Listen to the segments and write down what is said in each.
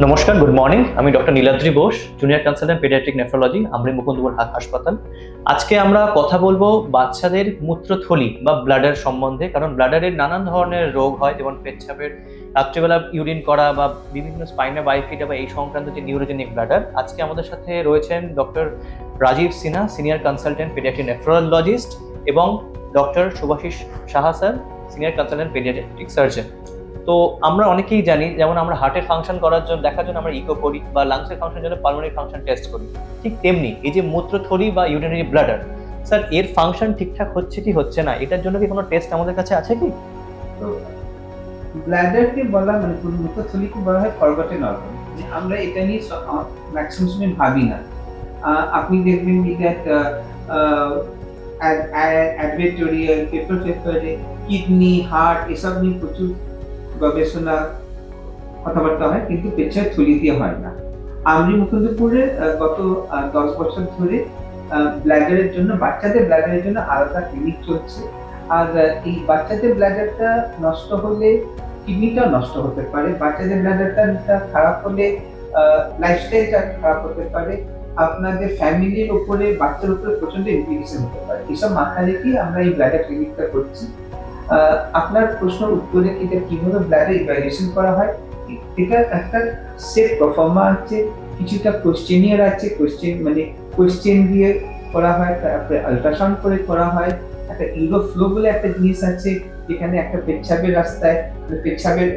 নমস্কার, good morning. আমি doctor Niladri Bose, junior consultant paediatric nephrology, AMRI Mukundapur হাসপাতাল। আজকে আমরা কথা বলবো বাচ্চাদের মূত্রথলি বা ব্লাডার সম্বন্ধে, কারণ ব্লাডারের নানান ধরনের রোগ হয়, যেমন পেচ্ছাপের রাত্রিবেলা ইউরিন করা বা বিভিন্ন স্পাইনা বাইফিটা বা এই সংক্রান্ত যে নিউরোজেনিক ব্লাডার। আজকে আমাদের সাথে রয়েছেন doctor Rajib Sinha, senior consultant paediatric nephrologist, এবং doctor Shubhashis Saha sir, senior consultant paediatric surgeon. তো আমরা অনেকেই জানি, যেমন আমরা হার্টের ফাংশন করার জন্য দেখার জন্য আমরা ইকো করি, বা লাংসের ফাংশনের জন্য পালমোনারি ফাংশন টেস্ট করি। ঠিক তেমনি এই যে মূত্রথলি বা ইউরিনারি ব্লাডার, স্যার এর ফাংশন ঠিকঠাক হচ্ছে কি হচ্ছে না, এটার জন্য কি কোনো টেস্ট আমাদের কাছে আছে কি? তো ব্ল্যাডারকে বলা মানে মূত্রথলিকে বলা হয় ফরগটেন অর্গান। আমরা এটা নিয়ে ম্যাক্সিমাম সময় ভাবি না। আপনি দেখবেন দ্যাট অ্যাডভেটোরিয়াল পেপারে কিডনি, হার্ট এসব নিয়ে প্রচুর গবেষণা কথাবার্তা হয়, কিন্তু পেচ্ছাপ থলি দিয়ে হয় না। আমরি মুকুন্দপুরে গত 10 বছর ধরে ব্ল্যাডারের জন্য, বাচ্চাদের ব্ল্যাডারের জন্য আলাদা ক্লিনিক চলছে। আর এই বাচ্চাদের ব্ল্যাডারটা নষ্ট হলে কিডনিটাও নষ্ট হতে পারে, বাচ্চাদের ব্ল্যাডারটা খারাপ হলে লাইফস্টাইলটা খারাপ হতে পারে, আপনাদের ফ্যামিলির উপরে, বাচ্চার উপরে প্রচন্ড ইমপ্লিকেশন হতে পারে। এসব মাথায় রেখে আমরা এই ব্ল্যাডার ক্লিনিকটা করছি। আপনার প্রশ্নের উত্তরে এটা কিভাবে ব্লাডার ইভ্যালুয়েশন করা হয়, এটা একটা সেট পারফর্মা আছে, কিছুটা কোশ্চেনিয়ার আছে, কোশ্চেন দিয়ে করা হয়, তারপরে আল্ট্রাসাউন্ড করে করা হয়। একটা ইউরোফ্লো বলে একটা জিনিস আছে, যেখানে একটা পেচ্ছাবের রাস্তায় পেচ্ছাবের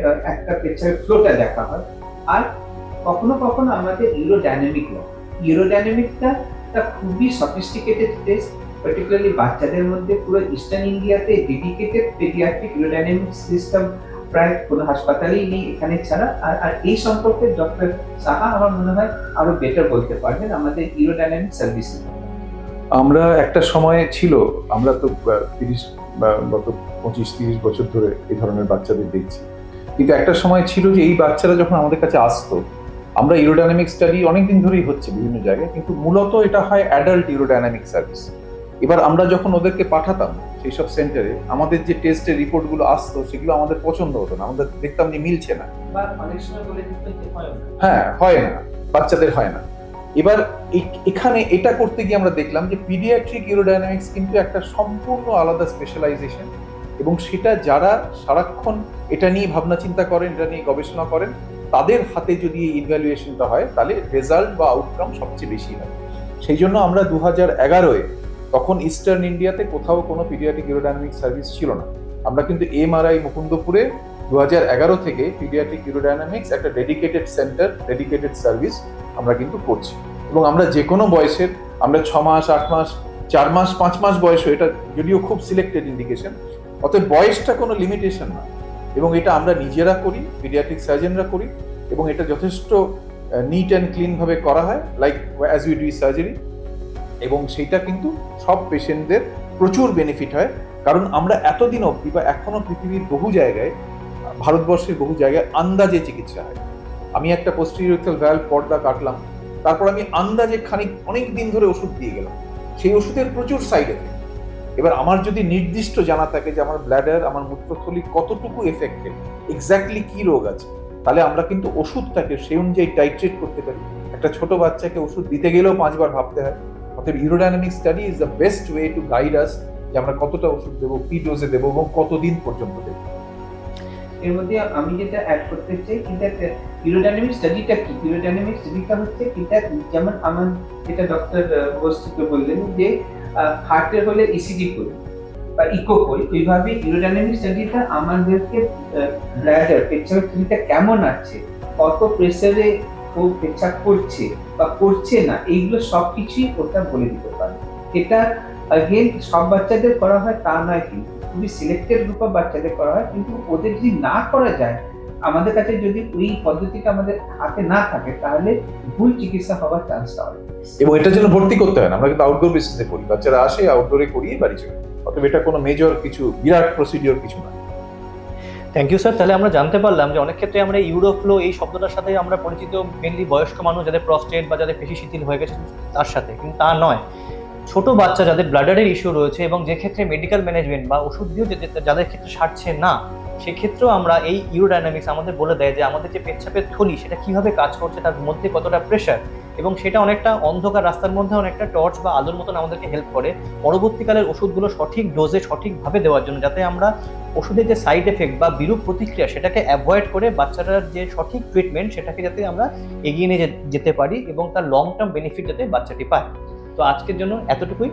ফ্লোটা দেখা হয়। আর কখনো কখনো আমাদের ইউরোডাইনামিকটা খুবই সফিস্টিকেটেড টেস্ট, পার্টিকুলারলি বাচ্চাদের মধ্যে। পুরো ইস্টার্ন ইন্ডিয়াতে ডেডিকেটেড পেডিয়াট্রিক ইউরোডাইনামিক সিস্টেম প্রায় কোনো হাসপাতালেই নেই এখানে ছাড়া। আর এই সম্পর্কে ডক্টর সাহা আমার মনে হয় আরো বেটার বলতে পারবেন আমাদের ইউরোডাইনামিক সার্ভিস। আমরা একটা সময় ছিল, আমরা তো 30 বা গত 25-30 বছর ধরে এই ধরনের বাচ্চাদের দেখছি, কিন্তু একটা সময় ছিল যে এই বাচ্চারা যখন আমাদের কাছে আসতো, আমরা ইউরোডাইনামিক স্টাডি অনেকদিন ধরেই হচ্ছে বিভিন্ন জায়গায়, কিন্তু মূলত এটা হয় অ্যাডাল্ট ইউরোডাইনামিক সার্ভিস। এবার আমরা যখন ওদেরকে পাঠাতাম সেই সব সেন্টারে, আমাদের যে টেস্টের রিপোর্টগুলো আসতো সেগুলো আমাদের পছন্দ হতো না, আমাদের দেখতাম যে মিলছে না, হ্যাঁ হয় না, বাচ্চাদের হয় না। এবার এখানে এটা করতে গিয়ে আমরা দেখলাম যে পিডিয়াট্রিক ইউরোডাইনামিক্স কিন্তু একটা সম্পূর্ণ আলাদা স্পেশালাইজেশন, এবং সেটা যারা সারাক্ষণ এটা নিয়ে ভাবনা চিন্তা করেন, এটা নিয়ে গবেষণা করেন, তাদের হাতে যদি এই ইভ্যালুয়েশনটা হয় তাহলে রেজাল্ট বা আউটকাম সবচেয়ে বেশি হয়। সেই জন্য আমরা 2011-এ, তখন ইস্টার্ন ইন্ডিয়াতে কোথাও কোনো পিডিয়াট্রিক ইউরোডাইনামিক সার্ভিস ছিল না, আমরা কিন্তু এমআরআই মুকুন্দপুরে 2011 থেকে পিডিয়াট্রিক ইউরোডাইনামিক্স একটা ডেডিকেটেড সেন্টার, ডেডিকেটেড সার্ভিস আমরা কিন্তু করছি। এবং আমরা যে কোনো বয়সের, আমরা 6 মাস, 8 মাস, 4 মাস, 5 মাস বয়সে, এটা যদিও খুব সিলেক্টেড ইন্ডিকেশন, অতএব বয়সটা কোনো লিমিটেশন না। এবং এটা আমরা নিজেরা করি, পিডিয়াট্রিক সার্জনরা করি, এবং এটা যথেষ্ট নিট অ্যান্ড ক্লিন ভাবে করা হয়, like as we do surgery. এবং সেইটা কিন্তু সব পেশেন্টদের প্রচুর বেনিফিট হয়, কারণ আমরা এতদিন অবধি বা এখনো পৃথিবীর বহু জায়গায়, ভারতবর্ষের বহু জায়গায় আন্দাজে চিকিৎসা হয়। আমি একটা পোস্টেরিয়র ভ্যালভ পর্দা কাটলাম, তারপর আমি আন্দাজে অনেক দিন ধরে ওষুধ দিয়ে গেলাম, সেই ওষুধের প্রচুর সাইড এফেক্ট। এবার আমার যদি নির্দিষ্ট জানা থাকে যে আমার ব্ল্যাডার, আমার মূত্রথলি কতটুকু এফেক্টেড, এক্স্যাক্টলি কি রোগ আছে, তাহলে আমরা কিন্তু ওষুধটাকে সেই অনুযায়ী টাইট্রেট করতে পারি। একটা ছোট বাচ্চাকে ওষুধ দিতে গেলেও 5 বার ভাবতে হয়। অতএব urodynamic study is the best way to guide us যে আমরা কতটা ওষুধ দেবো, কি ডোজে দেবো এবং কতদিন পর্যন্ত দেবো। এর মধ্যে আমি যেটা অ্যাড করতে চাই, কিন্তু ইউরোডাইনামিক স্টাডিটা কি? ইউরোডাইনামিক স্টাডিটা হচ্ছে এটা, যেমন আমার যেটা ডক্টর বস্তিকে বললেন যে হার্টের হলে ইসিজি করি বা ইকো করি, ওইভাবে ইউরোডাইনামিক স্টাডিটা আমাদেরকে ব্লাডার, পেচ্ছাপের থলিটা কেমন আছে, কত প্রেসারে ও পেচ্ছাপ করছে বা করছে না, এইগুলো সবকিছুই ওটা বলে দিতে পারে। এটা আগেন সব বাচ্চাদের করা হয় তা নয়, কিন্তু খুবই সিলেক্টেড গ্রুপ অফ বাচ্চাদের করা হয়। কিন্তু ওদের যদি না করা যায়, আমাদের কাছে যদি ওই পদ্ধতিটা আমাদের হাতে না থাকে, তাহলে ভুল চিকিৎসা হওয়ার চান্সটা হয়। এবং এটার জন্য ভর্তি করতে হয় না, আমরা কিন্তু আউটডোর বেসিসে করি, বাচ্চারা আসে আউটডোরে করিয়ে বাড়ি চলে। অতএব এটা কোনো মেজর কিছু, বিরাট প্রসিডিওর কিছু না। Thank you sir. তাহলে আমরা জানতে পারলাম যে অনেক ক্ষেত্রে আমরা ইউরোফ্লো এই শব্দটার সাথে আমরা পরিচিত মেনলি বয়স্ক মানুষ, যাদের প্রস্টেট বা যাদের পেশি শিথিল হয়ে গেছে তার সাথে, কিন্তু তা নয়। ছোট বাচ্চা যাদের ব্লাডারের ইস্যু রয়েছে এবং যে ক্ষেত্রে মেডিকেল ম্যানেজমেন্ট বা ওষুধ দিয়েও যাদের ক্ষেত্রে সারছে না, সেক্ষেত্রেও আমরা এই ইউরোডাইনামিক্স আমাদের বলে দেয় যে আমাদের যে পেচ্ছাপের থলি সেটা কিভাবে কাজ করছে, তার মধ্যে কতটা প্রেশার, এবং সেটা অনেকটা অন্ধকার রাস্তার মধ্যে অনেকটা টর্চ বা আলোর মতন আমাদেরকে হেল্প করে পরবর্তীকালের ওষুধগুলো সঠিক ডোজে সঠিকভাবে দেওয়ার জন্য, যাতে আমরা ওষুধের যে সাইড এফেক্ট বা বিরূপ প্রতিক্রিয়া সেটাকে অ্যাভয়েড করে বাচ্চাটার যে সঠিক ট্রিটমেন্ট সেটাকে যাতে আমরা এগিয়ে নিয়ে যেতে পারি এবং তার লং টার্ম বেনিফিট যাতে বাচ্চাটি পায়। তো আজকের জন্য এতটুকুই।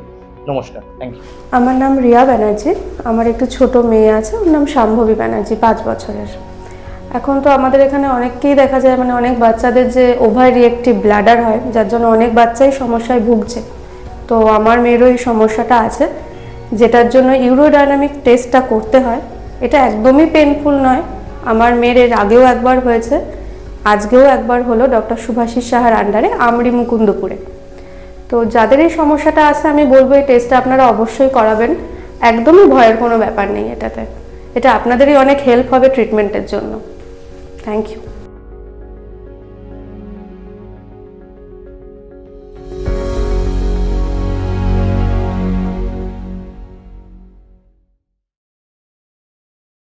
নমস্কার, থ্যাংক ইউ। আমার নাম রিয়া ব্যানার্জি। আমার একটু ছোট মেয়ে আছে, ওর নাম শাম্ভবী ব্যানার্জি, 5 বছরের। এখন তো আমাদের এখানে অনেককেই দেখা যায়, মানে অনেক বাচ্চাদের যে ওভার রিয়েক্টিভ ব্লাডার হয়, যার জন্য অনেক বাচ্চাই সমস্যায় ভুগছে। তো আমার মেয়েরও এই সমস্যাটা আছে, যেটার জন্য ইউরোডাইনামিক টেস্টটা করতে হয়। এটা একদমই পেনফুল নয়। আমার মেয়ের এর আগেও একবার হয়েছে, আজকেও একবার হলো ডক্টর শুভাশিস সাহার আন্ডারে আমরি মুকুন্দপুরে। তো যাদের এই সমস্যাটা আছে আমি বলবো এই টেস্টটা আপনারা অবশ্যই করাবেন। একদমই ভয়ের কোনো ব্যাপার নেই এটাতে। এটা আপনাদেরই অনেক হেল্প হবে ট্রিটমেন্টের জন্য। Thank you.